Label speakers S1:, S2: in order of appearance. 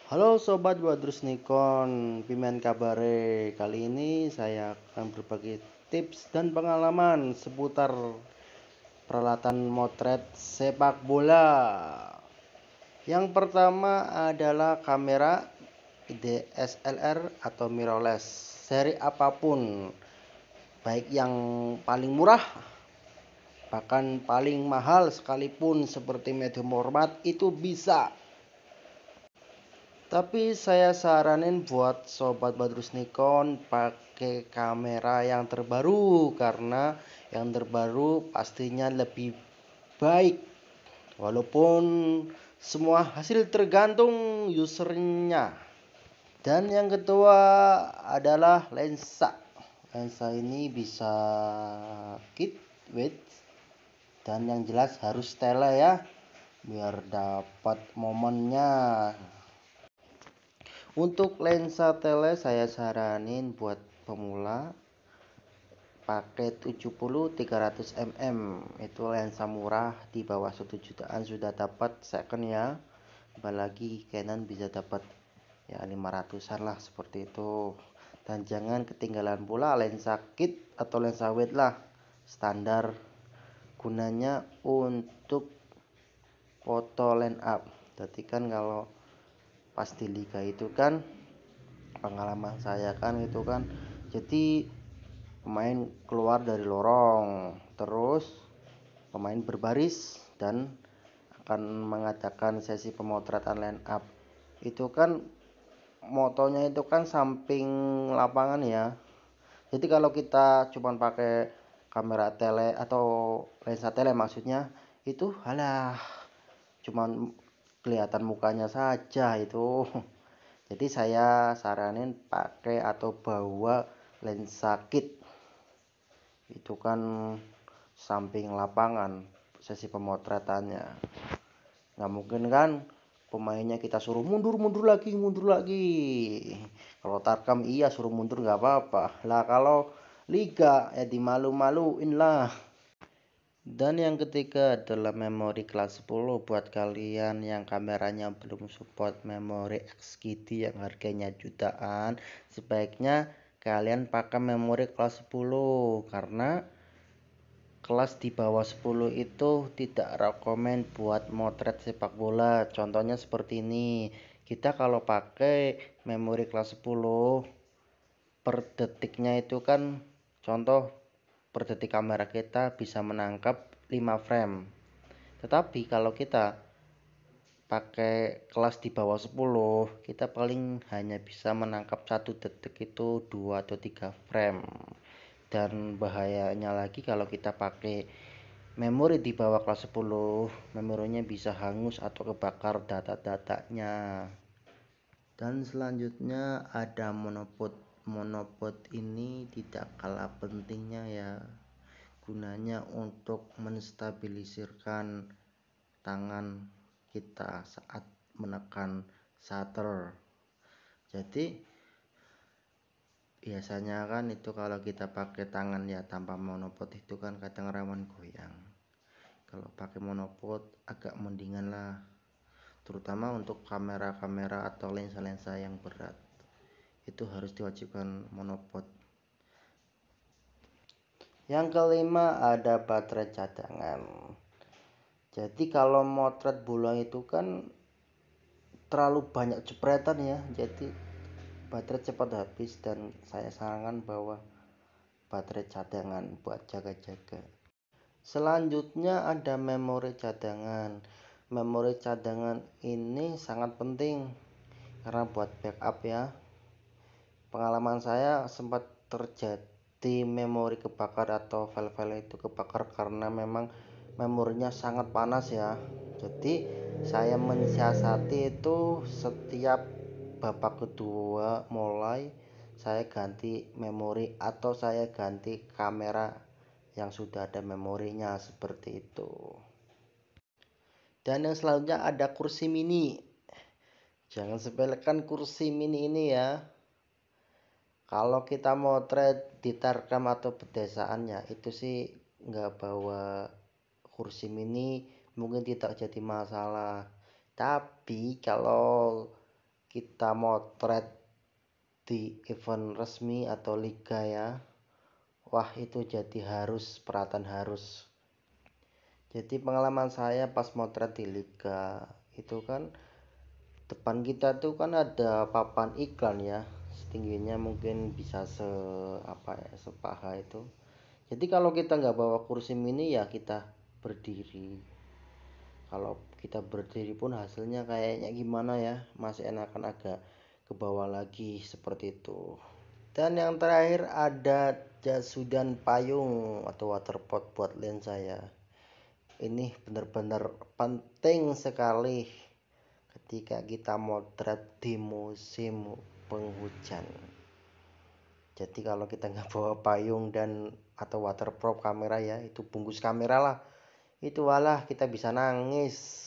S1: Halo Sobat Wadrus Nikon, pimen kabare. Kali ini saya akan berbagi tips dan pengalaman seputar peralatan motret sepak bola. Yang pertama adalah kamera DSLR atau mirrorless seri apapun, baik yang paling murah bahkan paling mahal sekalipun seperti medium format itu bisa. Tapi saya saranin buat Sobat Badrus Nikon pakai kamera yang terbaru, karena yang terbaru pastinya lebih baik. Walaupun semua hasil tergantung usernya. Dan yang kedua adalah lensa. Lensa ini bisa kit width, dan yang jelas harus tele ya, biar dapat momennya. Untuk lensa tele saya saranin buat pemula pakai 70-300 mm. Itu lensa murah, di bawah 1 jutaan sudah dapat second ya. Apalagi Canon bisa dapat ya 500-an lah, seperti itu. Dan jangan ketinggalan pula lensa kit atau lensa wide lah, standar. Gunanya untuk foto line up. Jadi kan kalau pas di liga itu kan, pengalaman saya kan itu kan, jadi pemain keluar dari lorong, terus pemain berbaris dan akan mengadakan sesi pemotretan line up. Itu kan motonya itu kan samping lapangan ya. Jadi kalau kita cuman pakai kamera tele atau lensa tele maksudnya, itu halah cuman kelihatan mukanya saja itu. Jadi saya saranin pakai atau bawa lensa kit. Itu kan samping lapangan sesi pemotretannya. Nggak mungkin kan pemainnya kita suruh mundur lagi. Kalau tarkam iya suruh mundur nggak apa-apa lah, kalau liga ya dimalu-maluin lah. Dan yang ketiga adalah memori kelas 10. Buat kalian yang kameranya belum support memori XGD yang harganya jutaan, sebaiknya kalian pakai memori kelas 10, karena kelas di bawah 10 itu tidak rekomen buat motret sepak bola. Contohnya seperti ini, kita kalau pakai memori kelas 10 per detiknya itu kan, contoh per detik kamera kita bisa menangkap 5 frame. Tetapi kalau kita pakai kelas di bawah 10, kita paling hanya bisa menangkap 1 detik itu 2 atau 3 frame. Dan bahayanya lagi kalau kita pakai memori di bawah kelas 10, memorinya bisa hangus atau kebakar data-datanya. Dan selanjutnya ada monopod. Monopod ini tidak kalah pentingnya ya, gunanya untuk menstabilisirkan tangan kita saat menekan shutter. Jadi biasanya kan itu kalau kita pakai tangan ya tanpa monopod itu kan kadang rawan goyang. Kalau pakai monopod agak mendingan lah, terutama untuk kamera-kamera atau lensa-lensa yang berat. Itu harus diwajibkan monopod. Yang kelima ada baterai cadangan. Jadi kalau motret bola itu kan terlalu banyak jepretan ya, jadi baterai cepat habis, dan saya sarankan bawa baterai cadangan buat jaga-jaga. Selanjutnya ada memori cadangan. Memori cadangan ini sangat penting karena buat backup ya. Pengalaman saya sempat terjadi memori kebakar atau file-file itu kebakar karena memang memorinya sangat panas ya. Jadi saya mensiasati itu setiap babak kedua mulai saya ganti memori atau saya ganti kamera yang sudah ada memorinya, seperti itu. Dan yang selanjutnya ada kursi mini. Jangan sepelekan kursi mini ini ya. Kalau kita motret di tarkam atau pedesaannya itu sih nggak bawa kursi mini mungkin tidak jadi masalah. Tapi kalau kita motret di event resmi atau liga ya, wah itu jadi perhatian harus. Jadi pengalaman saya pas motret di liga itu kan, depan kita tuh kan ada papan iklan ya, setingginya mungkin bisa sepaha itu. Jadi kalau kita nggak bawa kursi mini ya kita berdiri. Kalau kita berdiri pun hasilnya kayaknya gimana ya, masih enakan agak ke bawah lagi seperti itu. Dan yang terakhir ada jas hujan payung atau waterpot buat lensa saya. Ini benar-benar penting sekali ketika kita motret di musim penghujan. Jadi kalau kita nggak bawa payung dan atau waterproof kamera ya, itu bungkus kamera lah, itu walah kita bisa nangis.